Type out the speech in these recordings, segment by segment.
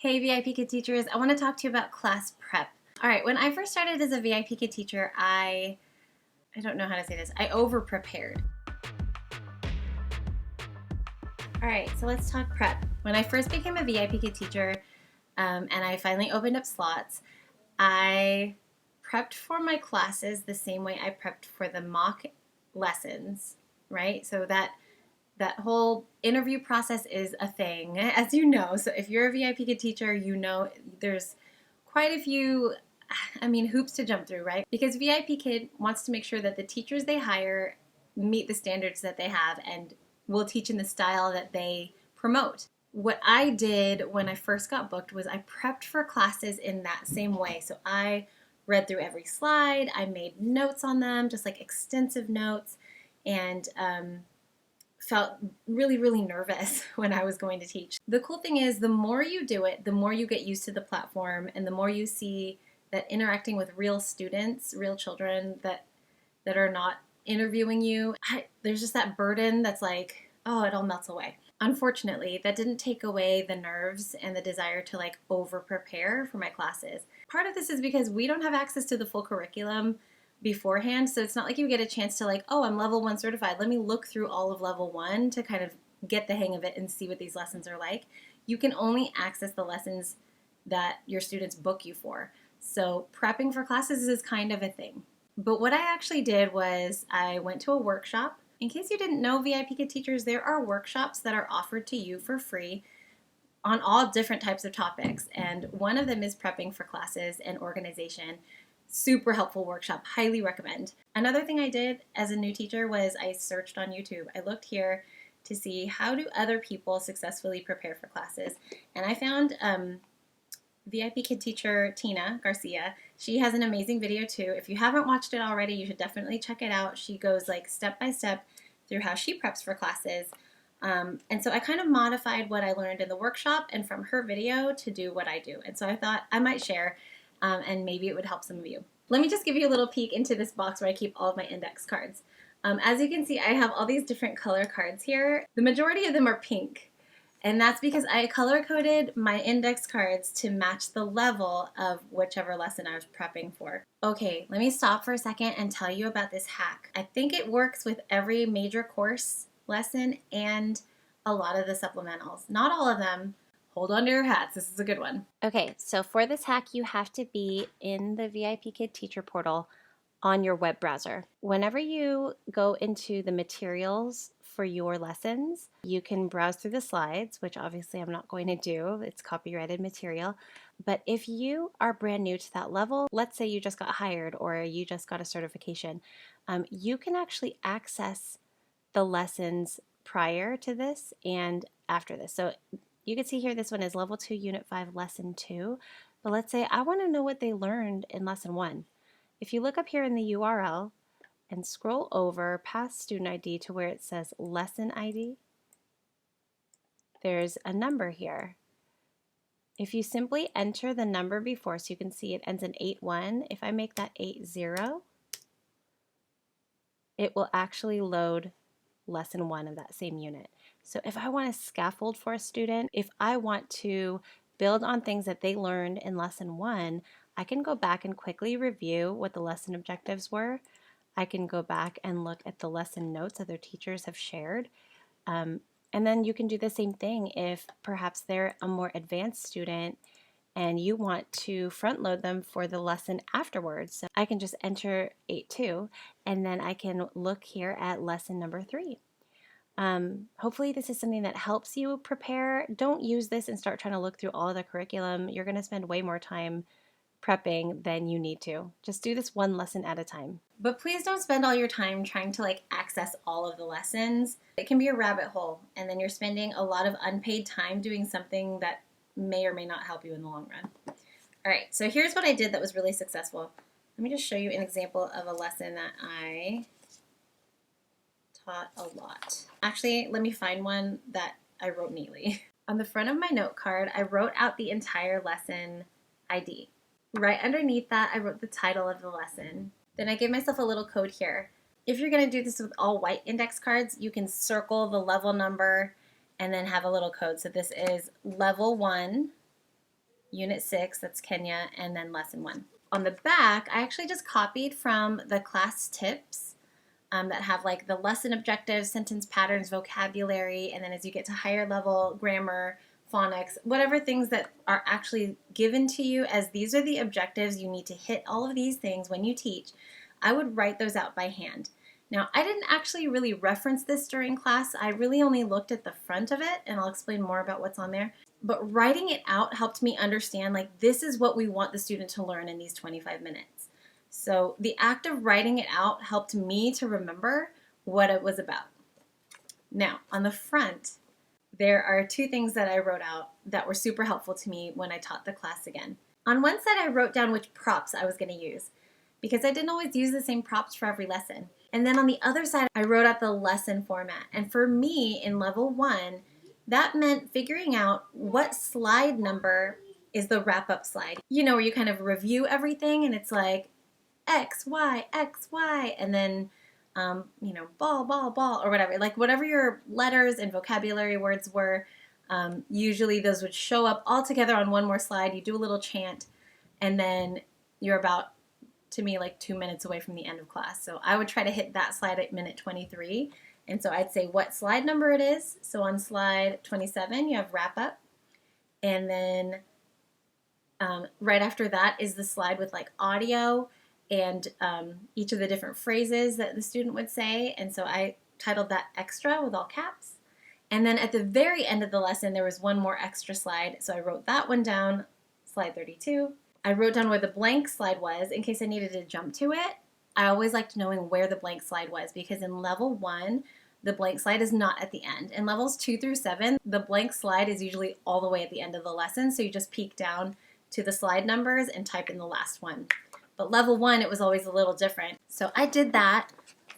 Hey VIPKid teachers, I want to talk to you about class prep. All right, when I first started as a VIPKid teacher, I don't know how to say this, I over-prepared. All right, so let's talk prep. When I first became a VIPKid teacher and I finally opened up slots, I prepped for my classes the same way I prepped for the mock lessons, right? So that whole interview process is a thing, as you know. So if you're a VIPKid teacher, you know there's quite a few, hoops to jump through, right? Because VIPKid wants to make sure that the teachers they hire meet the standards that they have and will teach in the style that they promote. What I did when I first got booked was I prepped for classes in that same way. So I read through every slide, I made notes on them, just like extensive notes, and felt really, really nervous when I was going to teach. The cool thing is the more you do it, the more you get used to the platform and the more you see that interacting with real students, real children that are not interviewing you, there's just that burden that's like, oh, it all melts away. Unfortunately, that didn't take away the nerves and the desire to like over prepare for my classes. Part of this is because we don't have access to the full curriculum beforehand, so it's not like you get a chance to like, oh, I'm level 1 certified, let me look through all of level 1 to kind of get the hang of it and see what these lessons are like. You can only access the lessons that your students book you for. So prepping for classes is kind of a thing. But what I actually did was I went to a workshop. In case you didn't know, VIPKid teachers, there are workshops that are offered to you for free on all different types of topics. And one of them is prepping for classes and organization. Super helpful workshop, highly recommend. Another thing I did as a new teacher was I searched on YouTube. I looked here to see how do other people successfully prepare for classes. And I found VIPKid teacher Tina Garcia. She has an amazing video too. If you haven't watched it already, you should definitely check it out. She goes like step by step through how she preps for classes. And so I kind of modified what I learned in the workshop and from her video to do what I do. And so I thought I might share and maybe it would help some of you. Let me just give you a little peek into this box where I keep all of my index cards. As you can see, I have all these different color cards here. The majority of them are pink. And that's because I color-coded my index cards to match the level of whichever lesson I was prepping for. Okay, let me stop for a second and tell you about this hack. I think it works with every major course lesson and a lot of the supplementals. Not all of them. Hold on to your hats. This is a good one. Okay, so for this hack, you have to be in the VIPKid teacher portal on your web browser. Whenever you go into the materials for your lessons, you can browse through the slides, which obviously I'm not going to do. It's copyrighted material. But if you are brand new to that level, let's say you just got hired or you just got a certification, you can actually access the lessons prior to this and after this. So you can see here this one is level 2, unit 5, lesson 2. But let's say I want to know what they learned in lesson 1. If you look up here in the URL and scroll over past student ID to where it says lesson ID, there's a number here. If you simply enter the number before, so you can see it ends in 81, if I make that 80, it will actually load lesson 1 of that same unit. So if I want to scaffold for a student, if I want to build on things that they learned in lesson 1, I can go back and quickly review what the lesson objectives were. I can go back and look at the lesson notes other teachers have shared. And then you can do the same thing if perhaps they're a more advanced student and you want to front load them for the lesson afterwards. So I can just enter 8.2 and then I can look here at lesson number 3. Hopefully this is something that helps you prepare. Don't use this and start trying to look through all of the curriculum. You're going to spend way more time prepping than you need to. Just do this one lesson at a time. But please don't spend all your time trying to like access all of the lessons. It can be a rabbit hole and then you're spending a lot of unpaid time doing something that may or may not help you in the long run. All right, so here's what I did that was really successful. Let me just show you an example of a lesson that I taught a lot. Actually, let me find one that I wrote neatly. On the front of my note card, I wrote out the entire lesson ID. Right underneath that, I wrote the title of the lesson. Then I gave myself a little code here. If you're going to do this with all white index cards, you can circle the level number and then have a little code. So this is level 1, Unit 6, that's Kenya, and then Lesson 1. On the back, I actually just copied from the class tips that have like the lesson objectives, sentence patterns, vocabulary, and then as you get to higher level, grammar, phonics, whatever things that are actually given to you as these are the objectives, you need to hit all of these things when you teach, I would write those out by hand. Now, I didn't actually really reference this during class. I really only looked at the front of it, and I'll explain more about what's on there. But writing it out helped me understand, like, this is what we want the student to learn in these 25 minutes. So the act of writing it out helped me to remember what it was about. Now, on the front, there are two things that I wrote out that were super helpful to me when I taught the class again. On one side, I wrote down which props I was going to use because I didn't always use the same props for every lesson. And then on the other side, I wrote out the lesson format. And for me, in level 1, that meant figuring out what slide number is the wrap-up slide. You know, where you kind of review everything and it's like X, Y, and then, you know, ball, or whatever. Like whatever your letters and vocabulary words were, usually those would show up all together on one more slide. You do a little chant, and then you're about, to me, like 2 minutes away from the end of class. So I would try to hit that slide at minute 23. And so I'd say what slide number it is. So on slide 27, you have wrap up. And then right after that is the slide with like audio and each of the different phrases that the student would say. And so I titled that extra with all caps. And then at the very end of the lesson, there was one more extra slide. So I wrote that one down, slide 32. I wrote down where the blank slide was in case I needed to jump to it. I always liked knowing where the blank slide was because in level 1, the blank slide is not at the end. In levels 2 through 7, the blank slide is usually all the way at the end of the lesson. So you just peek down to the slide numbers and type in the last one. But level 1, it was always a little different. So I did that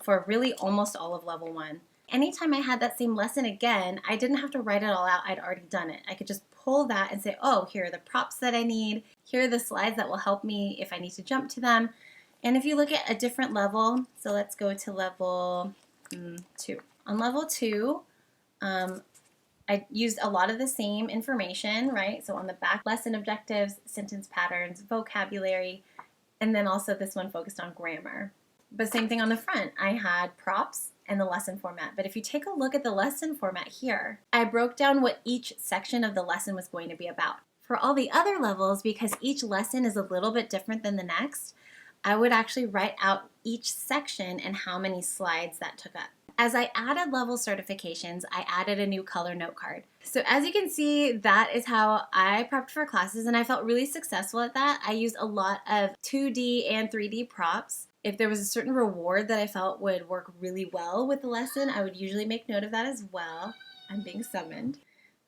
for really almost all of level 1. Anytime I had that same lesson again, I didn't have to write it all out. I'd already done it. I could just pull that and say, oh, here are the props that I need. Here are the slides that will help me if I need to jump to them. And if you look at a different level, so let's go to level 2. On level 2, I used a lot of the same information, right? So on the back, lesson objectives, sentence patterns, vocabulary, and then also this one focused on grammar. But same thing on the front. I had props and the lesson format. But if you take a look at the lesson format here, I broke down what each section of the lesson was going to be about. For all the other levels, because each lesson is a little bit different than the next, I would actually write out each section and how many slides that took up. As I added level certifications, I added a new color note card. So as you can see, that is how I prepped for classes, and I felt really successful at that. I used a lot of 2D and 3D props. If there was a certain reward that I felt would work really well with the lesson, I would usually make note of that as well. I'm being summoned.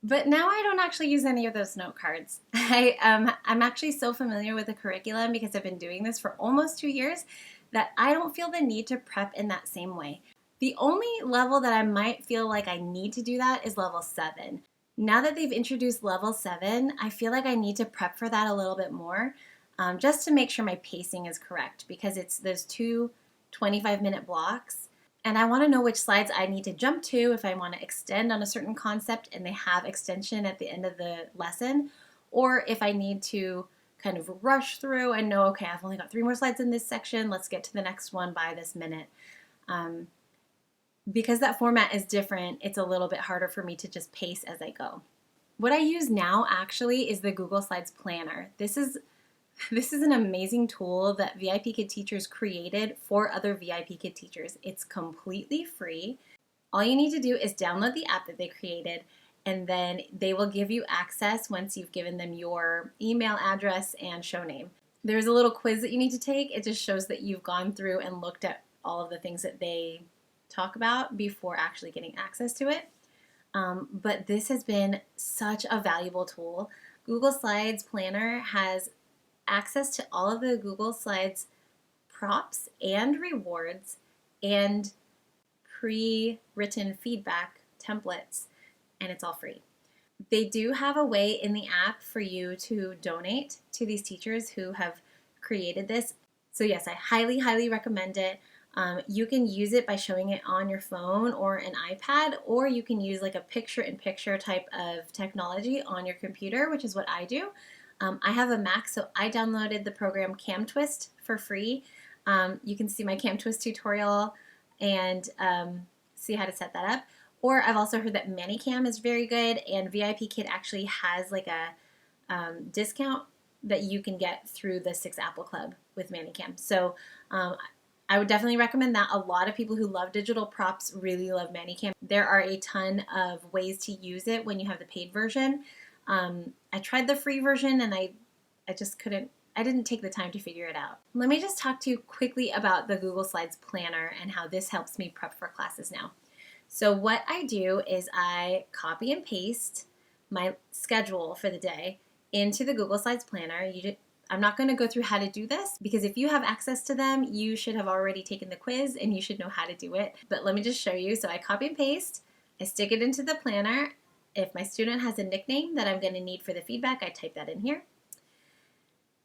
But now I don't actually use any of those note cards. I'm actually so familiar with the curriculum because I've been doing this for almost 2 years that I don't feel the need to prep in that same way. The only level that I might feel like I need to do that is level 7. Now that they've introduced level 7, I feel like I need to prep for that a little bit more just to make sure my pacing is correct because it's those 2 25-minute blocks. And I want to know which slides I need to jump to if I want to extend on a certain concept and they have extension at the end of the lesson, or if I need to kind of rush through and know, okay, I've only got 3 more slides in this section, let's get to the next one by this minute. Because that format is different, it's a little bit harder for me to just pace as I go. What I use now actually is the Google Slides Planner. This is an amazing tool that VIPKid teachers created for other VIPKid teachers. It's completely free. All you need to do is download the app that they created, and then they will give you access once you've given them your email address and show name. There's a little quiz that you need to take. It just shows that you've gone through and looked at all of the things that they talk about before actually getting access to it. But this has been such a valuable tool. Google Slides Planner has access to all of the Google Slides props and rewards and pre-written feedback templates, and it's all free. They do have a way in the app for you to donate to these teachers who have created this. So yes, I highly, highly recommend it. You can use it by showing it on your phone or an iPad, or you can use like a picture-in-picture type of technology on your computer, which is what I do. I have a Mac, so I downloaded the program CamTwist for free. You can see my CamTwist tutorial and see how to set that up. Or I've also heard that ManyCam is very good, and VIPKid actually has like a discount that you can get through the 6 Apple Club with ManyCam. So I would definitely recommend that. A lot of people who love digital props really love ManyCam. There are a ton of ways to use it when you have the paid version. I tried the free version and I just couldn't, I didn't take the time to figure it out. Let me just talk to you quickly about the Google Slides Planner and how this helps me prep for classes now. So what I do is I copy and paste my schedule for the day into the Google Slides Planner. I'm not going to go through how to do this because if you have access to them, you should have already taken the quiz and you should know how to do it. But let me just show you. So I copy and paste, I stick it into the planner. If my student has a nickname that I'm going to need for the feedback, I type that in here.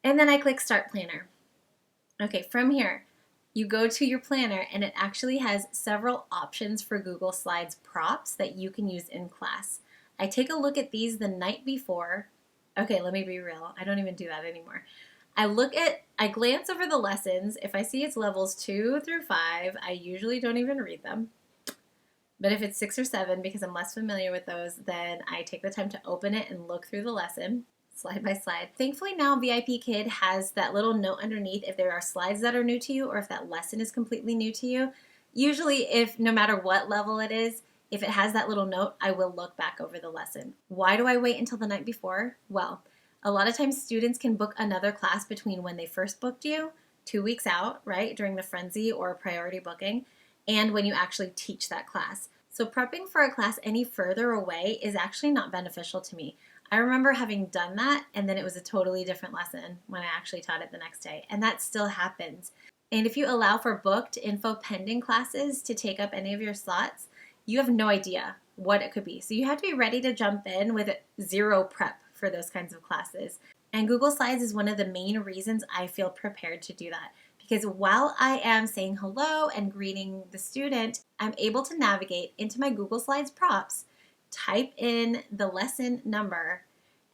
And then I click Start Planner. Okay, from here, you go to your planner and it actually has several options for Google Slides props that you can use in class. I take a look at these the night before. Okay, let me be real. I don't even do that anymore. I glance over the lessons. If I see it's levels 2 through 5, I usually don't even read them. But if it's 6 or 7, because I'm less familiar with those, then I take the time to open it and look through the lesson, slide by slide. Thankfully now VIPKid has that little note underneath if there are slides that are new to you or if that lesson is completely new to you. Usually no matter what level it is, if it has that little note, I will look back over the lesson. Why do I wait until the night before? Well, a lot of times students can book another class between when they first booked you, 2 weeks out, right, during the frenzy or priority booking, and when you actually teach that class. So prepping for a class any further away is actually not beneficial to me. I remember having done that, and then it was a totally different lesson when I actually taught it the next day, and that still happens. And if you allow for booked info pending classes to take up any of your slots, you have no idea what it could be. So you have to be ready to jump in with zero prep for those kinds of classes. And Google Slides is one of the main reasons I feel prepared to do that. Because while I am saying hello and greeting the student, I'm able to navigate into my Google Slides props, type in the lesson number,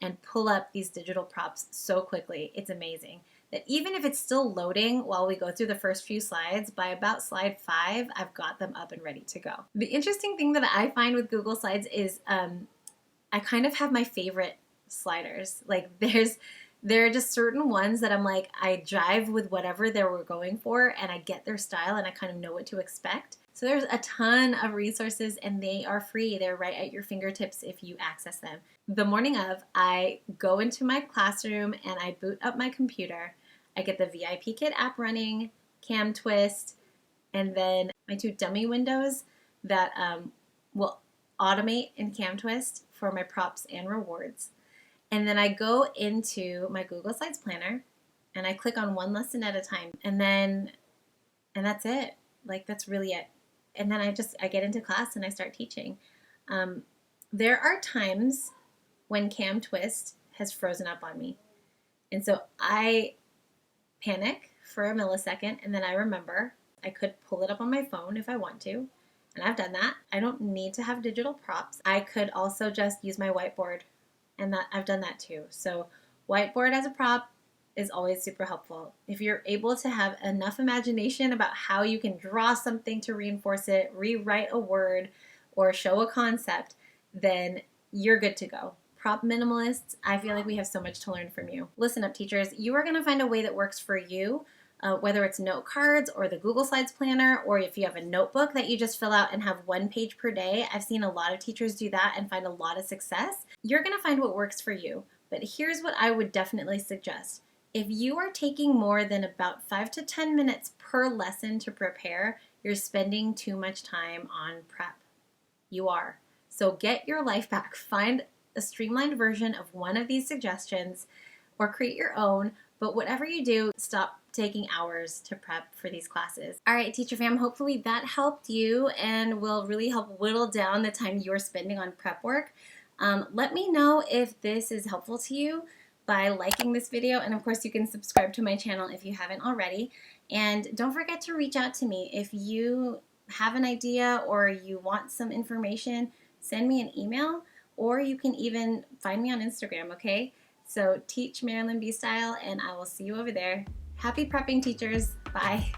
and pull up these digital props so quickly. It's amazing that even if it's still loading while we go through the first few slides, by about slide 5, I've got them up and ready to go. The interesting thing that I find with Google Slides is I kind of have my favorite sliders. Like there are just certain ones that I'm like, I jive with whatever they were going for and I get their style and I kind of know what to expect. So there's a ton of resources and they are free. They're right at your fingertips if you access them. The morning of, I go into my classroom and I boot up my computer. I get the VIPKid app running, CamTwist, and then my 2 dummy windows that will automate in CamTwist for my props and rewards. And then I go into my Google Slides Planner and I click on one lesson at a time. And that's it. Like, that's really it. And then I get into class and I start teaching. There are times when CamTwist has frozen up on me. And so I panic for a millisecond and then I remember I could pull it up on my phone if I want to. And I've done that. I don't need to have digital props. I could also just use my whiteboard, and that I've done that too. So whiteboard as a prop is always super helpful. If you're able to have enough imagination about how you can draw something to reinforce it, rewrite a word, or show a concept, then you're good to go. Prop minimalists, I feel like we have so much to learn from you. Listen up, teachers. You are going to find a way that works for you, whether it's note cards or the Google Slides Planner, or if you have a notebook that you just fill out and have 1 page per day. I've seen a lot of teachers do that and find a lot of success. You're going to find what works for you. But here's what I would definitely suggest. If you are taking more than about 5 to 10 minutes per lesson to prepare, you're spending too much time on prep. You are. So get your life back. Find a streamlined version of one of these suggestions or create your own. But whatever you do, stop taking hours to prep for these classes. All right, Teacher Fam, hopefully that helped you and will really help whittle down the time you're spending on prep work. Let me know if this is helpful to you by liking this video, and of course you can subscribe to my channel if you haven't already. And don't forget to reach out to me if you have an idea or you want some information. Send me an email, or you can even find me on Instagram, okay? So teach Marilyn B style, and I will see you over there. Happy prepping, teachers. Bye.